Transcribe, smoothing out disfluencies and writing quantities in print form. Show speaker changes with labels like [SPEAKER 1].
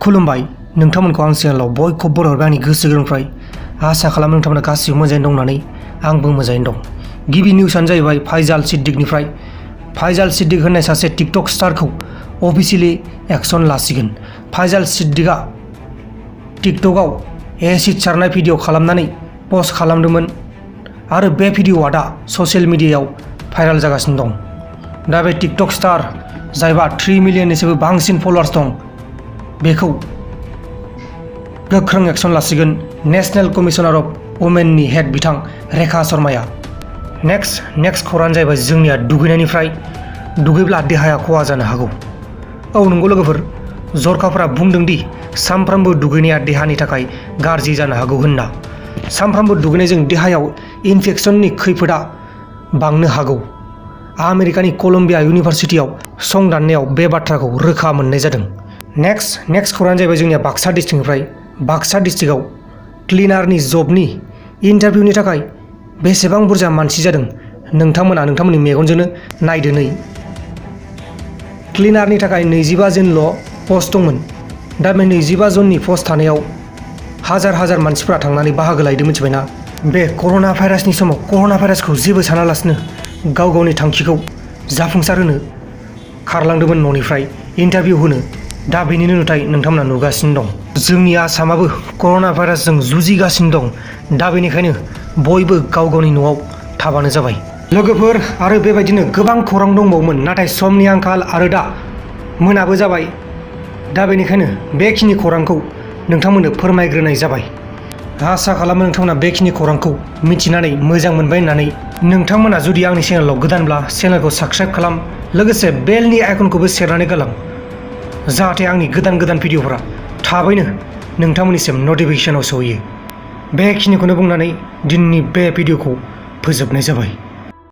[SPEAKER 1] खुलुमबाय नोंथांमोनखौ आं चेनेलाव बयखौबो बरायहरबाय आंनि गोसो गोरबोनिफ्राय आसा खालामो नोंथांमोना गासिबो मोजाङैनो दं होननानै आंबो मोजाङैनो दं। गिबि निउसआनो जाहैबाय फाइजाल सिद्दिकनिफ्राय। फाइजाल सिद्दिक होननाय सासे टिकटक स्टारखौ अफिसियेलि एक्सन लासिगोन। फाइजाल सिद्दिकआ टिकटकआव एसिड सारनाय भिडिअ खालामनानै पस्ट खालामदोंमोन आरो बे भिडिअआ दा ससियेल मिडियायाव भाइरेल जागासिनो दं। दा बे टिकटक स्टार जायबा 3 मिलियननिसोबो बांसिन फलोवार्स दं बेखौ गोख्रों एक्सन लासिगोन नेशनेल कमिशनार अफ वुमेननि हेड बिथां रेखा शर्माया। नेक्स्ट खौराङानो जाहैबाय जोंनिया दुगैनायनिफ्राय। दुगैब्ला देहाया खहा जानो हागौ। औ नंगौ लोगोफोर, जरखाफोरा बुंदों दि सानफ्रामबो दुगैनाया देहानि थाखाय गाज्रि जानो हागौ होनना। सानफ्रामबो दुगैनायजों देहायाव इनफेक्शननि खैफोदा बांनो हागौ। आमेरिकानि कलम्बिया इउनिभार्सिटियाव संदाननायाव बे बाथ्राखौ रोखा मोननाय जादों। नेक्स्ट खौराङानो जाहैबाय जोंनिया बाक्सा डिस्ट्रिक्टनिफ्राय। बाक्सा डिस्ट्रिक्टआव क्लिनारनि जबनि इन्टारभिउनि थाखाय बेसेबां बुरजा मानसि जादों नोंथांमोना नोंथांमोननि मेगनजोंनो नायदो नै। क्लिनारनि थाखाय 25 जनल' पस्ट दंमोन। दा बे 25 जननि पस्ट थानायाव हाजार मानसिफ्रा थांनानै बाहागो लायदों मिथिबायना। बे कर'ना भाइरासनि समाव कर'ना भाइरासखौ जेबो सानालासिनो गावनि थांखिखौ जाफुंसार होनो खारलांदोंमोन न'निफ्राय इन्टारभिउ होनो। दा बेनिनो नुथाय नोंथांमोना नुगासिनो दं। जोंनि आसामाबो कर'ना भाइरासजों जुजिगासिनो दं। दा बेनिखायनो बयबो गावनि न'आव थाबानो जाबाय। लोगोफोर आरो बेबायदिनो गोबां खौरां दंबावोमोन नाथाय समनि आंखाल आरो दा मोनाबो जाबाय। दा बेनिखायनो बेखिनि खौरांखौ नोंथांमोननो फोरमायग्रोनाय जाबाय। आसा खालामो नोंथांमोना बेखिनि खौरांखौ मिथिनानै मोजां मोनबाय होननानै। नोंथांमोना जुदि आंनि चेनेलाव गोदानब्ला चेनेलखौ साबस्क्राइब खालाम, लोगोसे बेलनि आइकनखौबो सेरनानै गालां जाहाथे आंनि गोदान भिडिअफोरा थाबैनो नोंथांमोननिसिम नटिफिकेसनाव सहैयो। बेखिनिखौनो बुंनानै दिनैनि बे भिडिअखौ फोजोबनाय जाबाय।